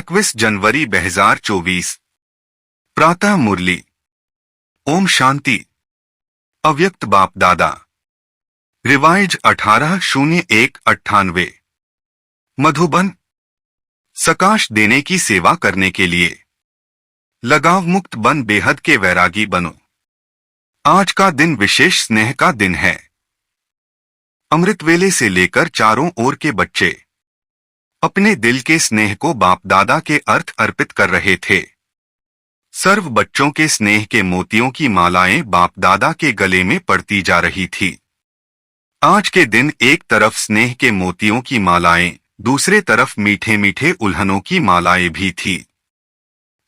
21 जनवरी 2024 प्रातः मुरली। ओम शांति। अव्यक्त बाप दादा। रिवाइज 18/01/98। मधुबन। सकाश देने की सेवा करने के लिए लगाव मुक्त बन बेहद के वैरागी बनो। आज का दिन विशेष स्नेह का दिन है। अमृत वेले से लेकर चारों ओर के बच्चे अपने दिल के स्नेह को बाप दादा के अर्थ अर्पित कर रहे थे। सर्व बच्चों के स्नेह के मोतियों की मालाएं बाप दादा के गले में पड़ती जा रही थी। आज के दिन एक तरफ स्नेह के मोतियों की मालाएं, दूसरे तरफ मीठे मीठे उल्हनों की मालाएं भी थी।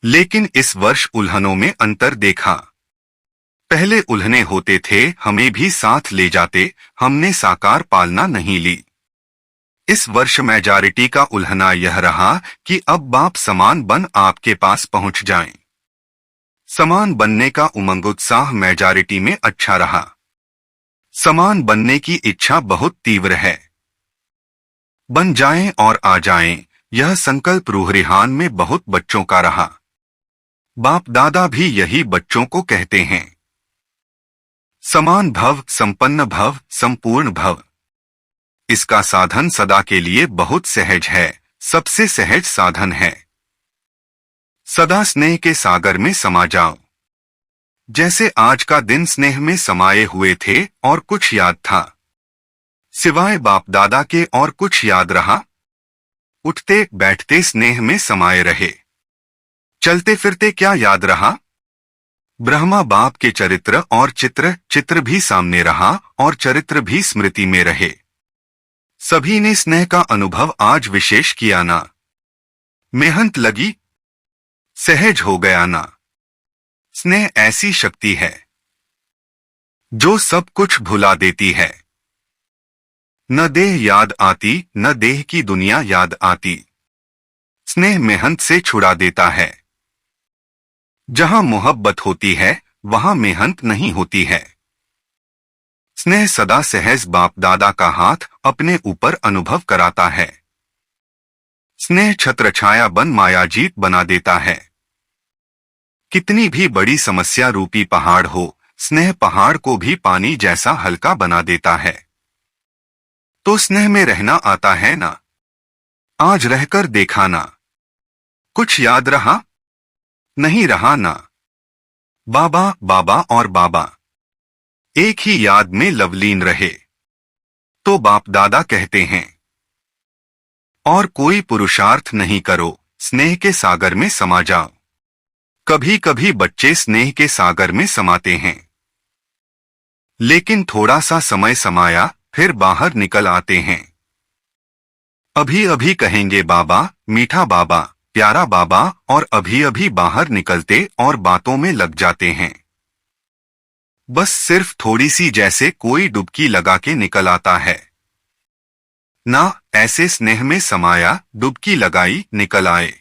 लेकिन इस वर्ष उल्हनों में अंतर देखा। पहले उल्हने होते थे, हमें भी साथ ले जाते, हमने साकार पालना नहीं ली। इस वर्ष मेजॉरिटी का उल्हना यह रहा कि अब बाप समान बन आपके पास पहुंच जाएं। समान बनने का उमंग उत्साह मेजॉरिटी में अच्छा रहा। समान बनने की इच्छा बहुत तीव्र है। बन जाएं और आ जाएं, यह संकल्प रूह-रिहान में बहुत बच्चों का रहा। बाप दादा भी यही बच्चों को कहते हैं। समान भव, संपन्न भव, संपूर्ण भव। इसका साधन सदा के लिए बहुत सहज है, सबसे सहज साधन है। सदा स्नेह के सागर में समा जाओ। जैसे आज का दिन स्नेह में समाये हुए थे और कुछ याद था। सिवाय बाप दादा के और कुछ याद रहा? उठते बैठते स्नेह में समाये रहे। चलते फिरते क्या याद रहा? ब्रह्मा बाप के चरित्र और चित्र भी सामने रहा और चरित्र भी स्मृति में रहे। सभी ने स्नेह का अनुभव आज विशेष किया ना। मेहनत लगी, सहज हो गया ना। स्नेह ऐसी शक्ति है जो सब कुछ भुला देती है। न देह याद आती, न देह की दुनिया याद आती। स्नेह मेहनत से छुड़ा देता है। जहां मोहब्बत होती है वहां मेहनत नहीं होती है। स्नेह सदा सहज बाप दादा का हाथ अपने ऊपर अनुभव कराता है। स्नेह छत्र छाया बन मायाजीत बना देता है। कितनी भी बड़ी समस्या रूपी पहाड़ हो, स्नेह पहाड़ को भी पानी जैसा हल्का बना देता है। तो स्नेह में रहना आता है ना। आज रहकर देखा ना। कुछ याद रहा? नहीं रहा ना। बाबा बाबा और बाबा एक ही याद में लवलीन रहे। तो बाप दादा कहते हैं, और कोई पुरुषार्थ नहीं करो, स्नेह के सागर में समा जाओ। कभी कभी बच्चे स्नेह के सागर में समाते हैं, लेकिन थोड़ा सा समय समाया फिर बाहर निकल आते हैं। अभी अभी कहेंगे बाबा, मीठा बाबा, प्यारा बाबा, और अभी अभी बाहर निकलते और बातों में लग जाते हैं। बस सिर्फ थोड़ी सी जैसे कोई डुबकी लगा के निकल आता है ना। ऐसे स्नेह में समाया, डुबकी लगाई, निकल आए।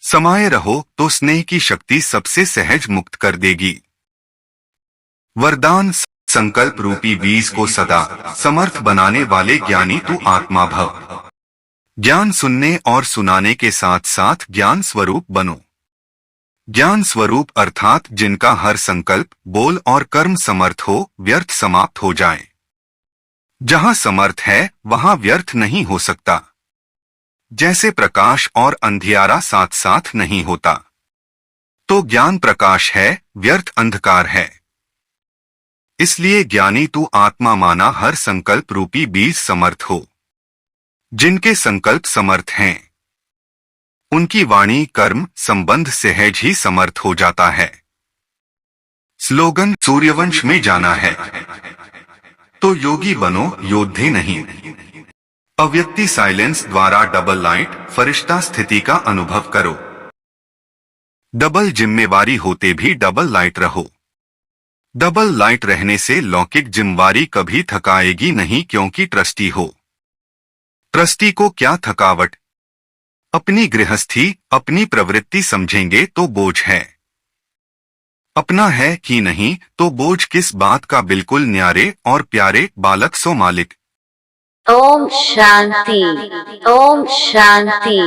समाये रहो तो स्नेह की शक्ति सबसे सहज मुक्त कर देगी। वरदान संकल्प रूपी बीज को सदा समर्थ बनाने वाले ज्ञानी तू आत्मा भव। ज्ञान सुनने और सुनाने के साथ साथ ज्ञान स्वरूप बनो। ज्ञान स्वरूप अर्थात जिनका हर संकल्प, बोल और कर्म समर्थ हो, व्यर्थ समाप्त हो जाए। जहां समर्थ है वहां व्यर्थ नहीं हो सकता। जैसे प्रकाश और अंधियारा साथ साथ नहीं होता, तो ज्ञान प्रकाश है, व्यर्थ अंधकार है। इसलिए ज्ञानी तू आत्मा माना हर संकल्प रूपी बीज समर्थ हो। जिनके संकल्प समर्थ हैं उनकी वाणी कर्म संबंध सहज ही समर्थ हो जाता है। स्लोगन सूर्यवंश में जाना है तो योगी बनो, योद्धे नहीं। अव्यक्ति साइलेंस द्वारा डबल लाइट फरिश्ता स्थिति का अनुभव करो। डबल जिम्मेवारी होते भी डबल लाइट रहो। डबल लाइट रहने से लौकिक जिम्मेवारी कभी थकाएगी नहीं, क्योंकि ट्रस्टी हो। ट्रस्टी को क्या थकावट। अपनी गृहस्थी, अपनी प्रवृत्ति समझेंगे तो बोझ है। अपना है कि नहीं तो बोझ किस बात का। बिल्कुल न्यारे और प्यारे बालक सो मालिक। ओम शांति, ओम शांति।